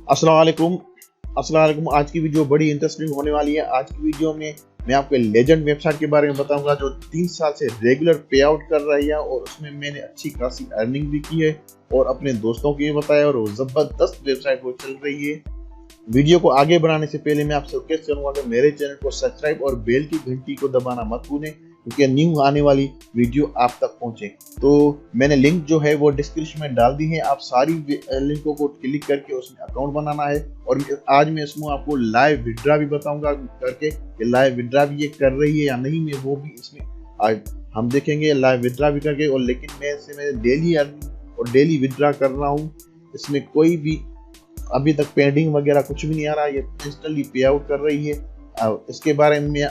अस्सलाम वालेकुम। आज की वीडियो बड़ी इंटरेस्टिंग होने वाली है। आज की वीडियो में मैं आपको लेजेंड वेबसाइट के बारे में बताऊंगा जो 3 साल से रेगुलर पे आउट कर रही है और उसमें मैंने अच्छी खासी अर्निंग भी की है और अपने दोस्तों को ये बताया और वो जबरदस्त वेबसाइट वो चल रही है। वीडियो को आगे बढ़ाने से पहले मैं आपसे रिक्वेस्ट करूंगा कि मेरे चैनल को सब्सक्राइब और बेल की घंटी को दबाना मत भूलें क्योंकि न्यू आने वाली वीडियो आप तक पहुंचे। तो मैंने लिंक जो है वो डिस्क्रिप्शन में डाल दी है, आप सारी लिंकों को क्लिक करके उसमें अकाउंट बनाना है। और आज मैं इसमें आपको लाइव विड्रा भी बताऊंगा करके कि लाइव विड्रा भी ये कर रही है या नहीं, मैं वो भी इसमें आज हम देखेंगे लाइव विड्रा भी करके। और लेकिन मैं डेली अर्निंग और डेली विड्रा कर रहा हूँ, इसमें कोई भी अभी तक पेंडिंग वगैरह कुछ भी नहीं आ रहा, ये इंस्टेंटली पे आउट कर रही है। इसके बारे में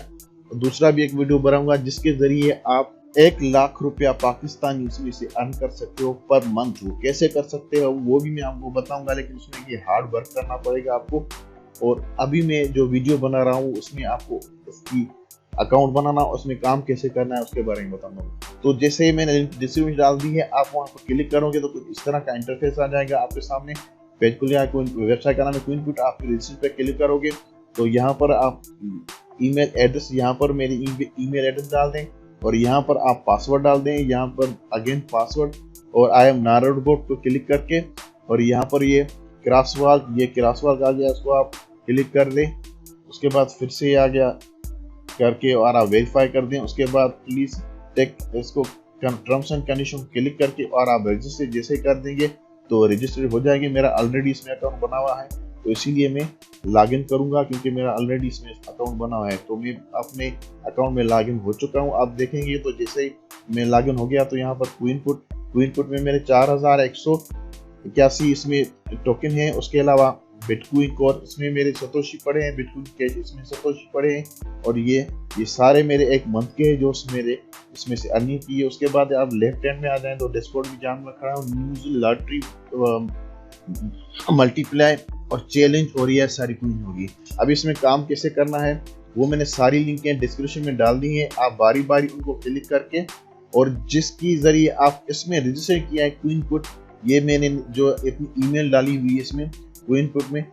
दूसरा भी एक वीडियो बनाऊंगा जिसके जरिए आप 1 लाख रुपया पाकिस्तानी इसमें से अर्न कर सकते हो पर मंथ। वो कैसे कर सकते हो वो भी मैं आपको बताऊंगा, लेकिन उसमें ये हार्ड वर्क करना पड़ेगा आपको। और अभी मैं जो वीडियो बना रहा हूँ उसमें आपको इसकी अकाउंट बनाना, उसमें काम कैसे करना है उसके बारे में बताऊंगा। तो जैसे मैंने लिंक डिस्क्रिप्शन में डाल दी है, आप वहाँ पर क्लिक करोगे तो कुछ इस तरह का इंटरफेस आ जाएगा आपके सामने। पेज खुल जाएगा, वेबसाइट का नाम है क्विनपुट। आप रजिस्टर पे क्लिक करोगे तो यहाँ पर आप ईमेल एड्रेस, यहाँ पर मेरी ईमेल एड्रेस डाल दें और यहाँ पर आप पासवर्ड डाल दें, यहाँ पर अगेन पासवर्ड और आई एम नॉट रोबोट को क्लिक करके और यहाँ पर ये क्रॉसवर्क आ गया, इसको आप क्लिक कर दें। उसके बाद फिर से आ गया करके और आप वेरीफाई कर दें। उसके बाद प्लीज टेक इसको टर्म्स एंड कंडीशन क्लिक करके और आप रजिस्टर जैसे कर देंगे तो रजिस्टर हो जाएगी। मेरा ऑलरेडी इसमें अकाउंट बना हुआ है तो इसीलिए मैं लॉगिन करूंगा क्योंकि मेरा ऑलरेडी इसमें अकाउंट बना हुआ है। तो मैं अपने अकाउंट में लॉगिन हो चुका हूं। आप देखेंगे तो जैसे ही मैं लॉगिन हो गया तो यहाँ पर क्विनपुट में मेरे 4181 इसमें टोकन है। उसके अलावा बिटकॉइन कोर इसमें मेरे सतोशी पड़े हैं, बिटकॉइन कैश इसमें सतोशी पड़े हैं और ये सारे मेरे एक मंथ के हैं जो मेरे इसमें से अर्निंग की है। उसके बाद आप लेफ्ट हैंड में आ जाएं तो डैशबोर्ड भी जान रखा है, न्यूज लॉटरी मल्टीप्लाई और चैलेंज और ये सारी क्वीन होगी। अब इसमें काम कैसे करना है वो मैंने सारी लिंकें डिस्क्रिप्शन में डाल दी हैं। आप बारी बारी उनको क्लिक करके और जिसकी जरिए आप इसमें रजिस्टर किया है क्विनपुट, ये मैंने जो अपनी ईमेल डाली हुई है इसमें क्विनपुट में,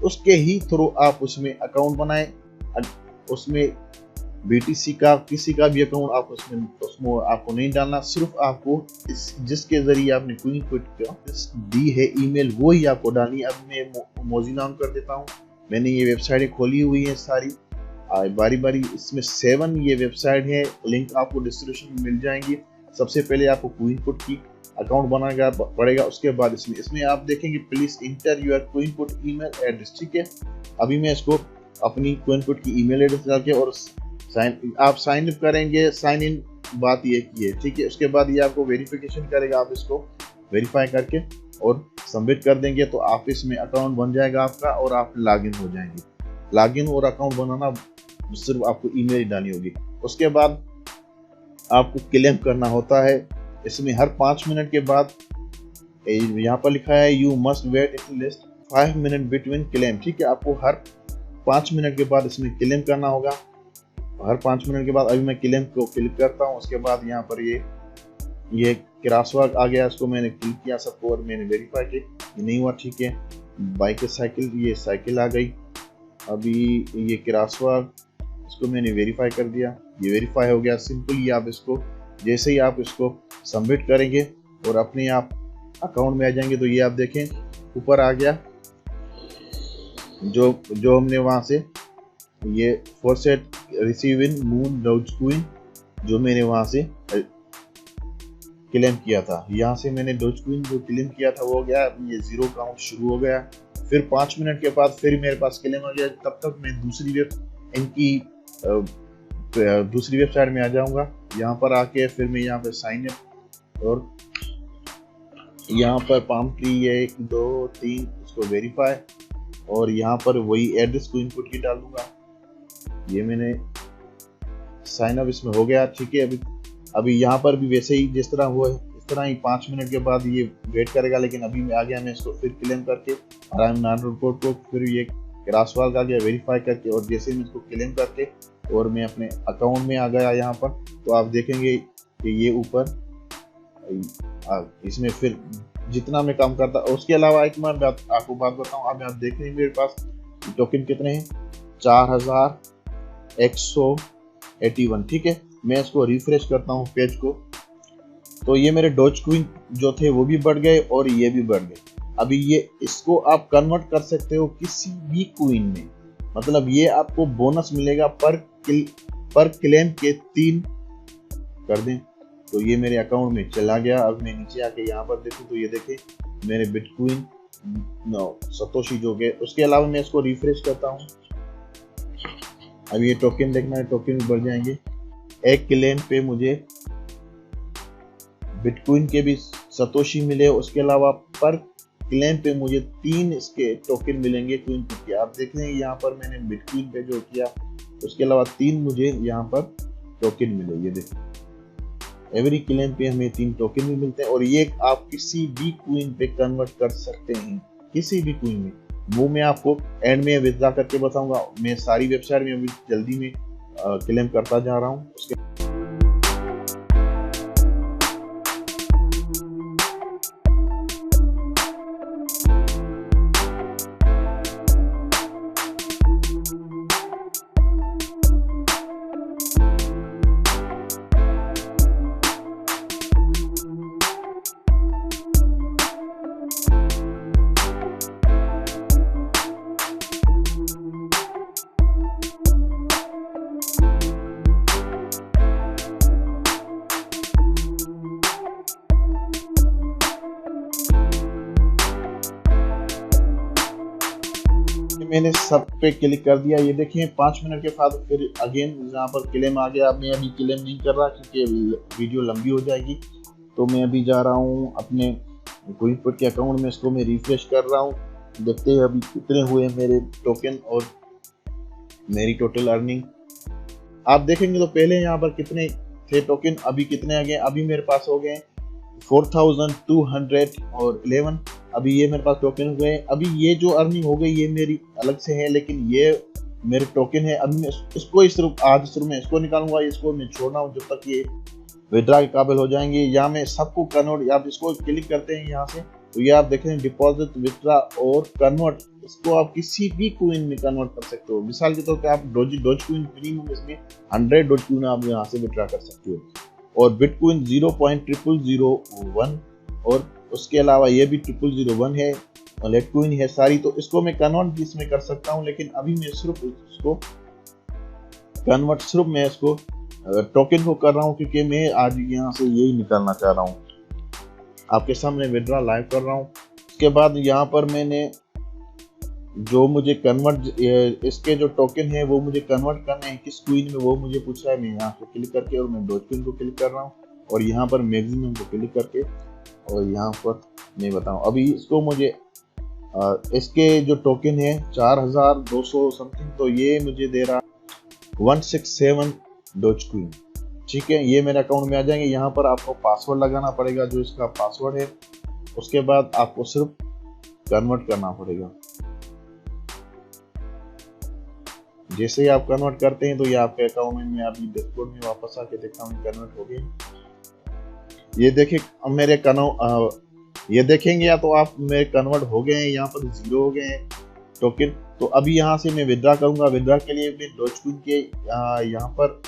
उसके ही थ्रू आप उसमें अकाउंट बनाएं। उसमें BTC का किसी का भी अकाउंट आप उसमें आपको नहीं डालना, सिर्फ आपको जिसके जरिए आपने क्विनपुट दी है ईमेल वो ही आपको डालनी है। अब मैं मोजिला ऑन कर देता हूँ। मैंने ये वेबसाइटें खोली हुई हैं सारी बारी बारी, इसमें 7 ये वेबसाइट है, लिंक आपको डिस्क्रिप्शन में मिल जाएंगी। सबसे पहले आपको क्विनपुट की अकाउंट बनाना पड़ेगा। उसके बाद इसमें आप देखेंगे प्लीज इंटर योर क्विनपुट ईमेल एड्रेस, ठीक है। अभी मैं इसको अपनी क्विनपुट की ईमेल एड्रेस डाल के और आप साइन अप करेंगे। साइन इन बात ये की है, ठीक है। उसके बाद ये आपको वेरिफिकेशन करेगा, आप इसको वेरीफाई करके और सबमिट कर देंगे तो आप इसमें अकाउंट बन जाएगा आपका और आप लॉगिन हो जाएंगे। लॉगिन और अकाउंट बनाना सिर्फ आपको ईमेल ही डालनी होगी। उसके बाद आपको क्लेम करना होता है। इसमें हर 5 मिनट के बाद यहाँ पर लिखा है you must wait at least 5 minute between claim, ठीक है। आपको हर 5 मिनट के बाद इसमें क्लेम करना होगा। हर 5 मिनट के बाद अभी मैं क्लेम को क्लिक करता हूँ। उसके बाद यहाँ पर ये क्रॉसवर्क आ गया, इसको मैंने क्लिक किया सबको और मैंने वेरीफाई किया, ये नहीं हुआ, ठीक है। बाइक साइकिल, ये साइकिल आ गई। अभी ये क्रॉसवर्क इसको मैंने वेरीफाई कर दिया, ये वेरीफाई हो गया। सिंपली आप इसको जैसे ही आप इसको सबमिट करेंगे और अपने आप अकाउंट में आ जाएंगे तो ये आप देखें ऊपर आ गया जो हमने वहां से ये फॉरसेट रिसीविंग मून डॉजक्विन जो मैंने वहां से क्लेम किया था। यहाँ से मैंने डॉजक्विन जो क्लेम किया था वो हो गया। ये 0 काउंट शुरू हो गया। फिर 5 मिनट के बाद फिर मेरे पास क्लेम आ गया। तब तक मैं दूसरी वेबसाइट में आ जाऊंगा। यहाँ पर आके फिर मैं यहाँ पे साइन अप और यहाँ पर पाम ट्री 1 2 3 इसको वेरीफाई और यहाँ पर वही एड्रेस को इनपुट की डालूंगा। ये मैंने साइन अप इसमें हो गया, ठीक है। अभी यहाँ पर भी वैसे ही जिस तरह हुआ इस तरह ही 5 मिनट के बाद ये वेट करेगा। लेकिन अभी मैं आ गया, मैं इसको फिर क्लेम करके और आई एम नॉट रिपोर्ट को फिर ये क्रॉसवर्क आ गया वेरीफाई करके और जैसे मैं इसको क्लेम करके और मैं अपने अकाउंट में आ गया यहाँ पर, तो आप देखेंगे कि ये ऊपर इसमें फिर जितना मैं काम करता। उसके अलावा एक मैं आपको बात बताऊं, अब आप देख रहे हैं मेरे पास टोकन कितने हैं, 4181। ठीक है, मैं इसको रिफ्रेश करता हूं पेज को, तो ये मेरे डॉज क्वीन जो थे वो भी बढ़ गए और ये भी बढ़ गए। अभी ये इसको आप कन्वर्ट कर सकते हो किसी भी क्वीन में, मतलब ये आपको बोनस मिलेगा पर क्लेम के 3 कर दें तो ये मेरे अकाउंट में चला गया। अब मैं नीचे आके यहाँ पर देखूं तो ये देखें मेरे बिटकॉइन सतोशी जो गए। उसके अलावा मैं इसको रिफ्रेश करता हूँ, अब ये टोकन देखना है, टोकन भी बढ़ जाएंगे। एक क्लेम पे मुझे बिटकॉइन के भी सतोशी मिले, उसके अलावा पर क्लेम पे मुझे 3 इसके टोकन मिलेंगे क्वीन के। आप देख रहे हैं यहाँ पर मैंने बिटकॉइन पे जो किया, उसके अलावा 3 मुझे यहाँ पर टोकन मिले। ये देखिए एवरी क्लेम पे हमें 3 टोकन भी मिलते हैं और ये आप किसी भी क्वीन पे कन्वर्ट कर सकते हैं, किसी भी क्वीन में। वो मैं आपको एंड में विड्रॉ करके बताऊंगा। मैं सारी वेबसाइट में अभी जल्दी में क्लेम करता जा रहा हूँ। उसके मैंने सब पे क्लिक कर दिया। ये देखिए 5 मिनट के बाद फिर अगेन यहाँ पर क्लेम आ गया। मैं अभी क्लेम नहीं कर रहा क्योंकि वीडियो लंबी हो जाएगी, तो मैं अभी जा रहा हूँ अपने क्विकपुट के अकाउंट में, इसको मैं रिफ्रेश कर रहा हूँ। देखते हैं अभी कितने हुए मेरे टोकन और मेरी टोटल अर्निंग। आप देखेंगे तो पहले यहाँ पर कितने थे टोकन, अभी कितने आ गए। अभी मेरे पास हो गए 4211। अभी ये मेरे पास टोकन हो गए। अभी ये जो अर्निंग हो गई ये मेरी अलग से है, लेकिन ये मेरे टोकन है। अभी मैं इसको सिर्फ आज मैं इसको निकालूंगा, इसको मैं छोड़ना हूँ जब तक ये विड्रॉ के काबिल हो जाएंगे। या मैं सबको कन्वर्ट, आप इसको क्लिक करते हैं यहाँ से तो ये आप देख रहे हैं डिपॉजिट, विड्रॉ और कन्वर्ट। इसको आप किसी भी क्वीन में कन्वर्ट कर सकते हो। मिसाल के तौर पे आप डोज क्वीन मिनिमम इसमें 100 डोज क्वीन आप यहाँ से विड्रॉ कर सकते हो। और बिटकॉइन 0.0001 और उसके अलावा ये भी 0001 है, लेटकॉइन है सारी। तो इसको मैं कन्वर्ट इसमें कर सकता हूँ, लेकिन अभी मैं सिर्फ इसको कन्वर्ट सिर्फ मैं इसको टोकन को कर रहा हूँ क्योंकि मैं आज यहाँ से यही निकालना चाह रहा हूँ। आपके सामने विड्रॉ लाइव कर रहा हूँ। उसके बाद यहाँ पर मैंने जो मुझे कन्वर्ट इसके जो टोकन है वो मुझे कन्वर्ट करने हैं किस क्वीन में, वो मुझे पूछ रहा है। मैं यहाँ पे क्लिक करके और मैं डॉज क्वीन को क्लिक कर रहा हूँ और यहाँ पर मैक्सिमम को क्लिक करके और यहाँ पर मैं बताऊँ अभी इसको मुझे इसके जो टोकन है 4200 समथिंग, तो ये मुझे दे रहा 167 डॉज क्वीन। ठीक है, ये मेरे अकाउंट में आ जाएंगे। यहाँ पर आपको पासवर्ड लगाना पड़ेगा जो इसका पासवर्ड है। उसके बाद आपको सिर्फ कन्वर्ट करना पड़ेगा। जैसे ही आप कन्वर्ट करते हैं तो ये आपके अकाउंट में, मैं अभी डैशबोर्ड में वापस आके देखता हूँ कन्वर्ट हो गए। ये देखिए अब मेरे ये देखेंगे या तो आप मेरे कन्वर्ट हो गए हैं, यहाँ पर 0 हो गए हैं टोकन। तो अभी यहाँ से मैं विड्रॉ करूंगा। विड्रॉ के लिए मैं डॉज क्वीन के यहाँ पर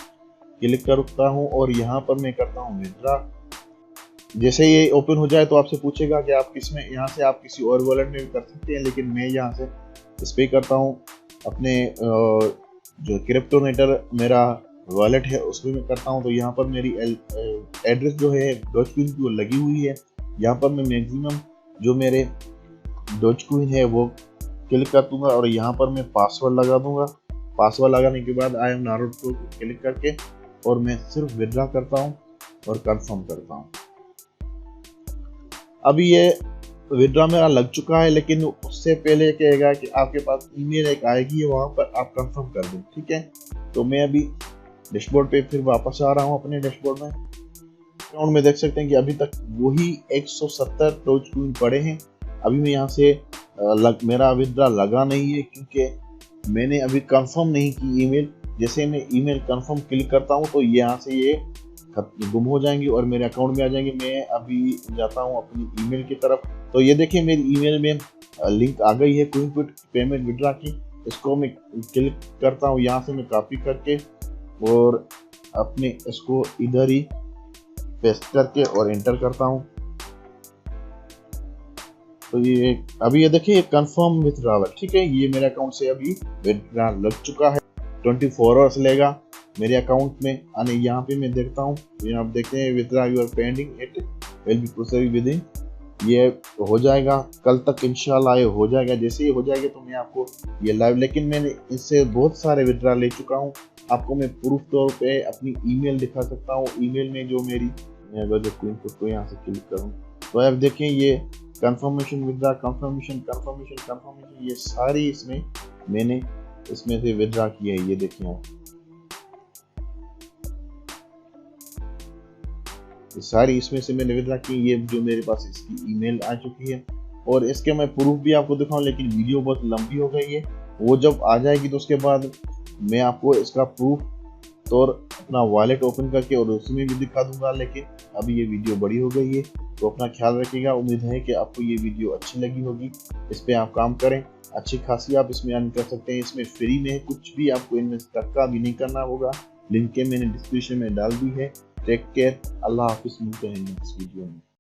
क्लिक करता हूँ और यहाँ पर मैं करता हूँ विड्रॉ। जैसे ये ओपन हो जाए तो आपसे पूछेगा कि आप किसमें, यहाँ से आप किसी और वॉलेट में भी कर सकते हैं, लेकिन मैं यहाँ से इस पे करता हूँ अपने जो क्रिप्टोनेटर मेरा वॉलेट है उसमें मैं करता हूँ। तो यहाँ पर मेरी एड्रेस जो है डॉज क्वीन की वो लगी हुई है। यहाँ पर मैं मैक्सिमम जो मेरे डॉज क्वीन है वो क्लिक कर दूंगा और यहाँ पर मैं पासवर्ड लगा दूंगा। पासवर्ड लगाने के बाद आई एम नारोड को क्लिक करके और मैं सिर्फ विड्रॉ करता हूँ और कंफर्म करता हूँ। अभी ये विड्रॉ मेरा लग चुका है, लेकिन उससे पहले कहेगा कि आपके पास ईमेल एक आएगी, वहां पर आप कंफर्म कर दें। ठीक है, तो मैं अभी डैशबोर्ड पे फिर वापस आ रहा हूं अपने डैशबोर्ड में। अकाउंट में देख सकते हैं कि अभी तक वही 170 डॉज क्वीन पड़े हैं। अभी मैं यहाँ से मेरा विड्रॉ लगा नहीं है क्योंकि मैंने अभी कंफर्म नहीं की ईमेल। जैसे मैं ईमेल कंफर्म क्लिक करता हूँ तो यहाँ से ये गुम हो जाएंगी और मेरे अकाउंट में आ जाएंगे। मैं अभी जाता हूँ अपनी ईमेल की तरफ। तो ये देखिए मेरी ईमेल में लिंक आ गई है क्विक पेमेंट विड्रॉ की। इसको मैं क्लिक करता हूँ, यहाँ से मैं कॉपी करके और अपने इसको इधर ही पेस्ट करके और एंटर करता हूँ। तो ये अभी ये देखिए कंफर्म विथड्रॉवल, ठीक है, ये मेरे अकाउंट से अभी विथड्रॉ लग चुका है। 24 आवर्स लेगा मेरे अकाउंट में आने। यहाँ पे मैं देखता हूँ, यहाँ आप देखते हैं withdraw your pending, it will be processed within, ये हो जाएगा कल तक इंशाल्लाह, ये हो जाएगा। जैसे ही हो जाएगा तो मैं आपको ये लाइव, लेकिन मैंने इससे बहुत सारे विथड्रॉ ले चुका हूँ। आपको मैं प्रूफ तौर पे अपनी ईमेल दिखा सकता हूँ। ईमेल में जो मेरी, मैं अगर जो इनपुट को यहाँ से क्लिक करूँ तो आप देखें ये कंफर्मेशन विथड्रॉ, कंफर्मेशन, ये सारी इसमें मैंने इसमें से विथड्रॉ किया है। ये देखिए आप, ये सारी इसमें से मैंने विथड्रॉ की। ये जो मेरे पास इसकी ईमेल आ चुकी है और इसके मैं प्रूफ भी आपको दिखाऊं, लेकिन वीडियो बहुत लंबी हो गई है। वो जब आ जाएगी तो उसके बाद मैं आपको इसका प्रूफ तो अपना वॉलेट ओपन करके और उसमें भी दिखा दूंगा। लेकिन अभी ये वीडियो बड़ी हो गई है तो अपना ख्याल रखिएगा। उम्मीद है कि आपको ये वीडियो अच्छी लगी होगी। इस पे आप काम करें, अच्छी खासी आप इसमें अर्न कर सकते हैं। इसमें फ्री में कुछ भी आपको इन्वेस्ट टक्का भी नहीं करना होगा। लिंक मैंने डिस्क्रिप्शन में डाल दी है। टेक केयर, अल्लाह हाफिज़, मिलते हैं नेक्स्ट वीडियो में।